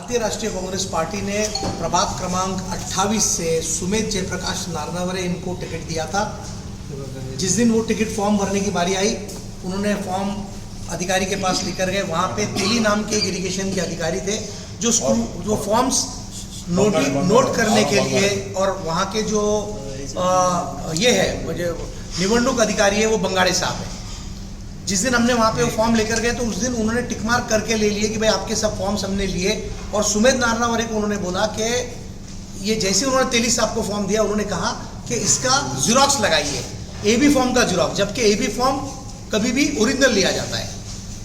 भारतीय राष्ट्रीय कांग्रेस पार्टी ने प्रभाग क्रमांक 28 से सुमित जयप्रकाश नारनवरे इनको टिकट दिया था। जिस दिन वो टिकट फॉर्म भरने की बारी आई, उन्होंने फॉर्म अधिकारी के पास लेकर गए। वहाँ पे तेली नाम के इरिगेशन के अधिकारी थे जो फॉर्म्स नोट करने के लिए, और वहाँ के जो ये है निबंधक अधिकारी है वो बंगाड़ी साहब है। जिस दिन हमने वहाँ पे वो फॉर्म लेकर गए तो उस दिन उन्होंने टिक मार्क करके ले लिए कि भाई आपके सब फॉर्म्स हमने लिए, और सुमित नारनवरे को उन्होंने बोला कि ये जैसे उन्होंने तेली साहब को फॉर्म दिया, उन्होंने कहा कि इसका जीरोक्स लगाइए, एबी फॉर्म का जीरोक्स, जबकि एबी फॉर्म कभी भी ओरिजिनल लिया जाता है।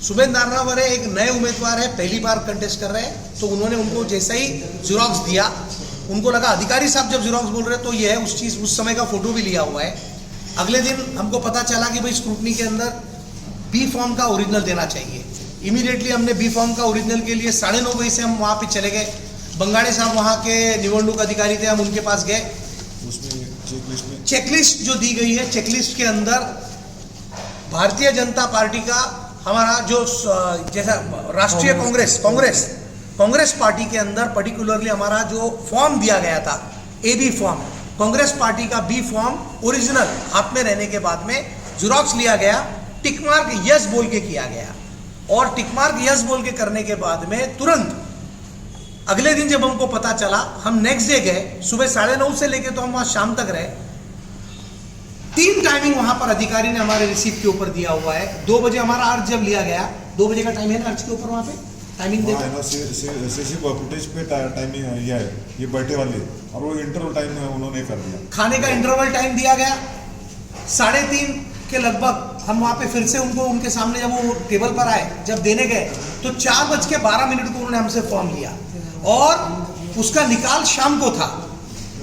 सुमित नारनवरे एक नए उम्मीदवार है, पहली बार कंटेस्ट कर रहे हैं, तो उन्होंने उनको जैसा ही जीरोक्स दिया, उनको लगा अधिकारी साहब जब जीरोक्स बोल रहे तो ये है उस समय का फोटो भी लिया हुआ है। अगले दिन हमको पता चला कि भाई स्क्रूटनी के अंदर बी फॉर्म का ओरिजिनल देना चाहिए। इमीडिएटली हमने बी फॉर्म का ओरिजिनल के लिए 9:30 बजे से हम वहाँ पे चले गए। बंगाड़ी साहब वहाँ के निबंधक अधिकारी थे, हम उनके पास गए। उसमें चेकलिस्ट जो दी गई है, चेकलिस्ट के अंदर भारतीय जनता पार्टी का हमारा जो जैसा राष्ट्रीय कांग्रेस पार्टी के अंदर पर्टिकुलरली हमारा जो फॉर्म दिया गया था, एबी फॉर्म, कांग्रेस पार्टी का बी फॉर्म ओरिजिनल हाथ में रहने के बाद में जीरोक्स लिया गया, टिक मार्क यस बोल के किया गया, और टिक मार्क यस बोल के करने के बाद में तुरंत अगले दिन जब हमको पता चला, हम नेक्स्ट डे गए। सुबह 9:30 से लेके तो हम वहां शाम तक रहे। 3 टाइमिंग वहां पर अधिकारी ने हमारे रिसीप्ट के ऊपर दिया हुआ है। 2 बजे हमारा अर्ज जब लिया गया, 2 बजे का टाइम है ना अर्ज के ऊपर, वहां पे टाइमिंग देखा फुटेज पे टाइमिंग ये बैठे वाले, और वो इंटरवल टाइम उन्होंने कर दिया। खाने का इंटरवल टाइम दिया गया 3:30 के लगभग। हम वहाँ पे फिर से उनके सामने जब वो टेबल पर आए, जब देने गए तो 4:12 को उन्होंने हमसे फॉर्म लिया, और उसका निकाल शाम को था।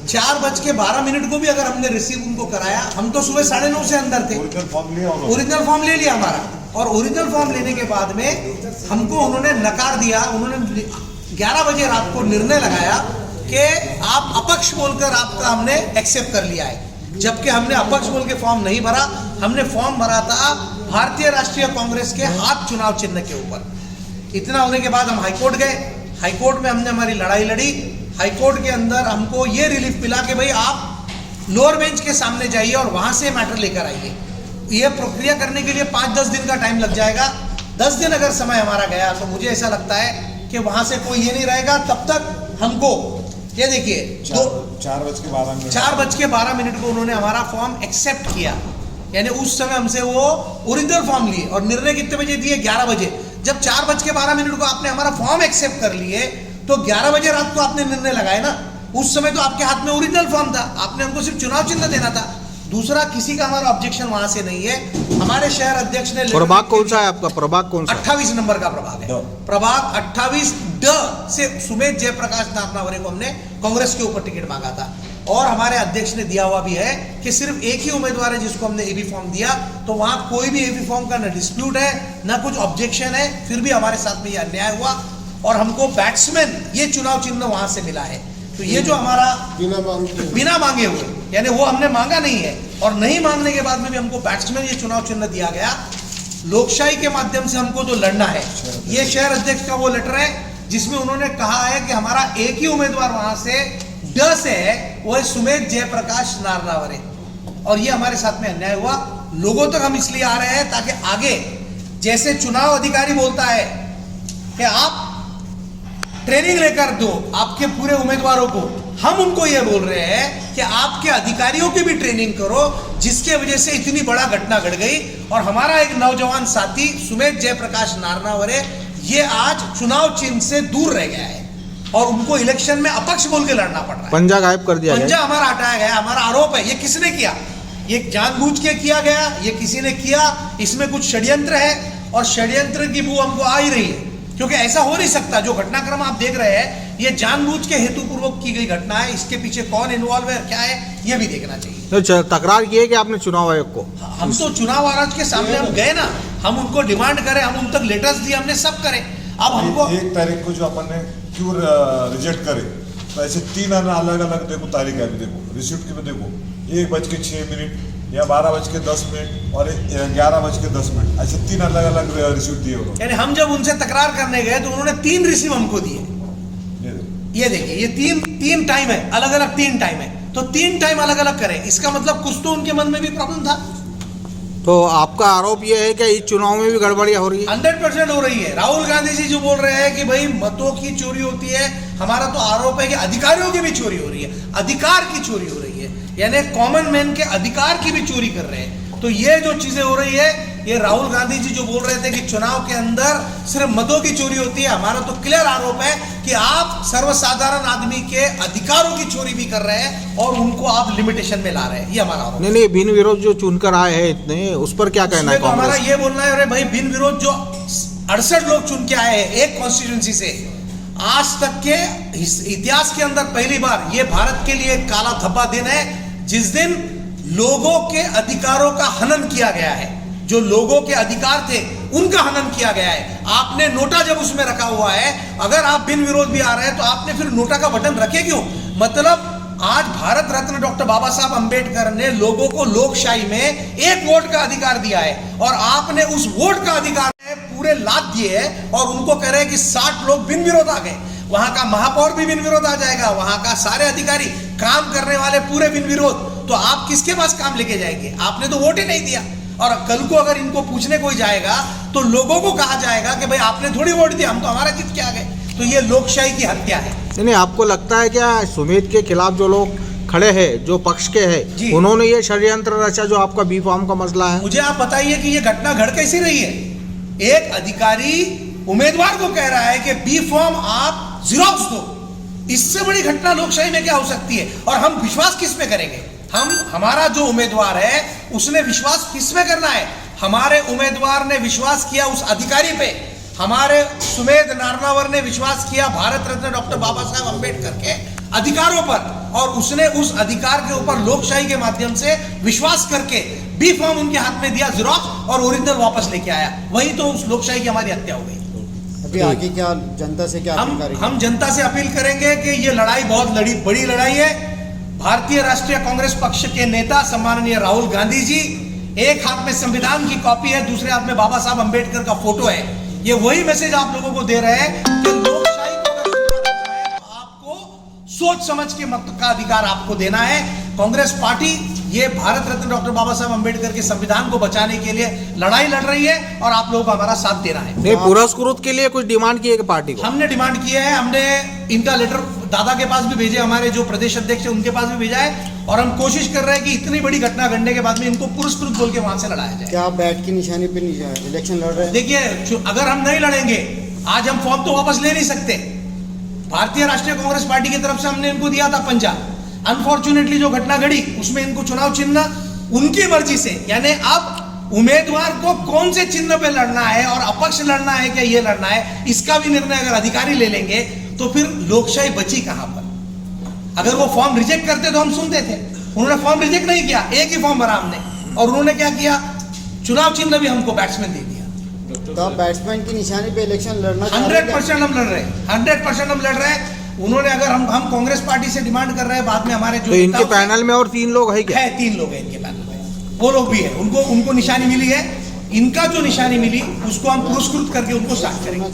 4:12 को भी अगर हमने रिसीव उनको कराया, हम तो सुबह 9:30 से अंदर थे। ओरिजिनल फॉर्म ले लिया हमारा, और ओरिजिनल फॉर्म लेने के बाद में हमको उन्होंने नकार दिया। उन्होंने 11 बजे रात को निर्णय लगाया कि आप अपक्ष बोलकर आपका हमने एक्सेप्ट कर लिया है, जबकि हमने अपक्ष बोल के फॉर्म नहीं भरा। हमने फॉर्म भरा था भारतीय राष्ट्रीय कांग्रेस के हाथ चुनाव चिन्ह के ऊपर। इतना होने के बाद हम हाईकोर्ट गए। हाईकोर्ट में हमने हमारी लड़ाई लड़ी। हाईकोर्ट के अंदर हमको ये रिलीफ मिला कि भाई आप लोअर बेंच के सामने जाइए और वहां से मैटर लेकर आइए। ये प्रक्रिया करने के लिए 5-10 दिन का टाइम लग जाएगा। 10 दिन अगर समय हमारा गया तो मुझे ऐसा लगता है कि वहां से कोई ये नहीं रहेगा। तब तक हमको ये देखिए 4:12 को उन्होंने हमारा फॉर्म एक्सेप्ट किया, यानी उस समय हमसे वो ओरिजिनल फॉर्म लिए, और निर्णय कितने बजे दिए? 11 बजे। जब 4:12 को आपने हमारा फॉर्म एक्सेप्ट कर लिए तो 11 बजे रात को आपने निर्णय लगाए ना। उस समय तो आपके हाथ में ओरिजिनल फॉर्म था, आपने हमको सिर्फ चुनाव चिन्ह देना था। दूसरा किसी का हमारा ऑब्जेक्शन वहां से नहीं है। हमारे शहर अध्यक्ष ने प्रभाग कौन सा है आपका? प्रभाग कौन सा? 28 नंबर का प्रभाग है। प्रभाग 28 ड से सुमित जयप्रकाश नारनवरे को हमने कांग्रेस के ऊपर टिकट मांगा था, और हमारे अध्यक्ष ने दिया हुआ भी है कि सिर्फ एक ही उम्मीदवार है जिसको हमने एबी फॉर्म दिया। तो वहां कोई भी एबी फॉर्म का न डिस्प्यूट है, न कुछ ऑब्जेक्शन है। फिर भी हमारे साथ में ये अन्याय हुआ, और हमको बैट्समैन ये चुनाव चिन्ह वहां से मिला है। तो ये जो हमारा बिना मांगे हुए, यानी वो हमने मांगा नहीं है, और नहीं मांगने के बाद में भी हमको बैट्समैन ये चुनाव चिन्ह दिया गया। लोकशाही के माध्यम से हमको जो लड़ना है, ये शहर अध्यक्ष का वो लेटर है जिसमें उन्होंने कहा है कि हमारा एक ही उम्मीदवार वहां से ड से है, वो है सुमित जयप्रकाश नारनवरे, और ये हमारे साथ में अन्याय हुआ। लोगों तक हम इसलिए आ रहे हैं ताकि आगे जैसे चुनाव अधिकारी बोलता है कि आप ट्रेनिंग लेकर दो आपके पूरे उम्मीदवारों को, हम उनको ये बोल रहे हैं कि आपके अधिकारियों की भी ट्रेनिंग करो, जिसके वजह से इतनी बड़ा घटना घट गई। और हमारा एक नौजवान साथी सुमित जयप्रकाश नारनवरे ये आज चुनाव चिन्ह से दूर रह गया है, और उनको इलेक्शन में अपक्ष बोल के लड़ना पड़ रहा है। पंजा गायब कर दिया, पंजा हमारा हटाया गया। हमारा आरोप है, ये किसने किया? ये जानबूझ के किया गया, ये किसी ने किया। इसमें कुछ षड्यंत्र है, और षड्यंत्र की बू हमको आ ही रही है, क्योंकि ऐसा हो नहीं सकता। जो घटनाक्रम आप देख रहे हैं, ये जानबूझ के हेतुपूर्वक की गई घटना है। इसके पीछे कौन इन्वॉल्व है, क्या है, ये भी देखना चाहिए। तो तकरार की है कि आपने चुनाव आयोग को? हम तो चुनाव आयोग के सामने हम गए ना, हम उनको डिमांड करें, हम उन तक लेटर्स दिए, हमने सब करे। अब हमको 1 तारीख को जो अपन ने क्यों रिजेक्ट करे, तो ऐसे 3 अलग अलग देखो तारीख है। अभी देखो रिसिप्ट में देखो 1:06 या 12:10 और 11:10, ऐसे 3 अलग अलग रिसिप्ट दिए उन्होंने। यानी हम जब उनसे तकरार करने गए तो उन्होंने 3 रिसीव हमको दिए। ये देखिए, ये तीन टाइम है, अलग अलग 3 टाइम है, तो 3 टाइम अलग अलग करें, इसका मतलब कुछ तो उनके मन में भी प्रॉब्लम था। तो आपका आरोप ये है कि इस चुनाव में भी गड़बड़ियां हो रही है? 100% हो रही है। राहुल गांधी जी जो बोल रहे हैं कि भाई मतों की चोरी होती है, हमारा तो आरोप है कि अधिकारियों की भी चोरी हो रही है, अधिकार की चोरी हो रही है, यानी कॉमन मैन के अधिकार की भी चोरी कर रहे हैं। तो ये जो चीजें हो रही है, ये राहुल गांधी जी जो बोल रहे थे कि चुनाव के अंदर सिर्फ मतों की चोरी होती है, हमारा तो क्लियर आरोप है कि आप सर्वसाधारण आदमी के अधिकारों की चोरी भी कर रहे हैं और उनको आप लिमिटेशन में ला रहे हैं, ये हमारा आरोप है। नहीं, बिन विरोध जो चुनकर आए हैं इतने, उस पर क्या कहना है तो हमारा कांग्रेस? ये बोलना है, अरे भाई बिन विरोध जो 68 लोग चुन के आए हैं एक कॉन्स्टिट्यूंसी से, आज तक के इतिहास के अंदर पहली बार ये भारत के लिए काला धब्बा दिन है, जिस दिन लोगों के अधिकारों का हनन किया गया है। जो लोगों के अधिकार थे उनका हनन किया गया है। आपने नोटा जब उसमें रखा हुआ है, अगर आप बिन विरोध भी आ रहे हैं तो आपने फिर नोटा का बटन रखे क्यों? मतलब आज भारत रत्न डॉक्टर बाबा साहब अंबेडकर ने लोगों को लोकशाही में 1 वोट का अधिकार दिया है, और आपने उस वोट का अधिकार पूरे लाद दिए हैं और उनको कह रहे हैं कि 60 लोग बिन विरोध आ गए। वहां का महापौर भी बिन विरोध आ जाएगा, वहां का सारे अधिकारी काम करने वाले पूरे बिन विरोध। तो आप किसके पास काम लेके जाएंगे? आपने तो वोट ही नहीं दिया। और कल को अगर इनको पूछने कोई जाएगा तो लोगों को कहा जाएगा कि भाई आपने थोड़ी वोट दिया, हम तो हमारा जीत के आ गए। तो ये लोकशाही की हत्या है। नहीं, आपको लगता है क्या सुमित के खिलाफ जो लोग खड़े हैं, जो पक्ष के जी। हैं, उन्होंने ये षड्यंत्र रचा जो आपका बी फॉर्म का मसला है? मुझे आप बताइए कि ये घटना घट कैसी रही है? एक अधिकारी उम्मीदवार को कह रहा है कि बी फॉर्म आप जिरोक्स दो। इससे बड़ी घटना लोकशाही में क्या हो सकती है? और हम विश्वास किस पे करेंगे? हमारा जो उम्मीदवार है उसने विश्वास किस पे करना है? हमारे उम्मीदवार ने विश्वास किया उस अधिकारी पे। हमारे सुमेध नारनवर ने विश्वास किया भारत रत्न डॉक्टर बाबा साहब अंबेडकर के अधिकारों पर, और उसने उस अधिकार के ऊपर लोकशाही के माध्यम से विश्वास करके बी फॉर्म उनके हाथ में दिया जिरोक्स, और ओरिजिनल वापस लेके आया। वही तो उस लोकशाही की हमारी हत्या हो गई। अभी आगे क्या जनता से क्या अपील करेंगे? हम जनता से अपील करेंगे कि ये लड़ाई बहुत बड़ी लड़ाई है। भारतीय राष्ट्रीय कांग्रेस पक्ष के नेता सम्माननीय राहुल गांधी जी, एक हाथ में संविधान की कॉपी है, दूसरे हाथ में बाबा साहब अंबेडकर का फोटो है। ये वही मैसेज आप लोगों को दे रहे हैं कि लोकशाही को अगर सुधारना है तो आपको सोच समझ के मत का अधिकार आपको देना है। कांग्रेस पार्टी ये भारत रत्न डॉक्टर बाबा साहब अंबेडकर के संविधान को बचाने के लिए लड़ाई लड़ रही है, और आप लोगों को हमारा साथ देना है। नहीं, पुरस्कृत के लिए कुछ डिमांड की है कि पार्टी को? हमने डिमांड किया है, हमने इनका लेटर दादा के पास भी भेजे, हमारे जो प्रदेश अध्यक्ष है उनके पास भी भेजा है, और हम कोशिश कर रहे हैं कि इतनी बड़ी घटना घटने के बाद में इनको पुरस्कृत बोल के वहां से लड़ाया जाए। क्या आप बैट की निशानी पे इलेक्शन लड़ रहे हैं? देखिए, अगर हम नहीं लड़ेंगे, आज हम फॉर्म तो वापस ले नहीं सकते। भारतीय राष्ट्रीय कांग्रेस पार्टी की तरफ से हमने इनको दिया था पंजा। अनफॉर्चुनेटली जो घटना घटी उसमें इनको चुनाव चिन्ह उनकी मर्जी से, यानी अब उम्मीदवार को कौन से चिन्ह पे लड़ना है और अपक्ष लड़ना है क्या ये लड़ना है, इसका भी निर्णय अगर अधिकारी ले लेंगे तो फिर लोकशाही बची कहां पर? अगर वो फॉर्म रिजेक्ट करते तो हम सुनते थे। उन्होंने फॉर्म रिजेक्ट नहीं किया, एक ही फॉर्म भरा हमने, और उन्होंने क्या किया? चुनाव चिन्ह भी हमको बैट्समैन दे दिया। तो आप बैट्समैन की निशानी पे इलेक्शन लड़ना चाह रहे हैं? 100% हम लड़ रहे हैं, 100% हम लड़ रहे हैं। उन्होंने अगर हम कांग्रेस पार्टी से डिमांड कर रहे हैं, बाद में हमारे जो तो इनके पैनल में और 3 लोग है क्या? है, 3 लोग हैं इनके पैनल में, वो लोग भी है, उनको निशानी मिली है। इनका जो निशानी मिली उसको हम पुरस्कृत करके उनको स्टार्ट करेंगे।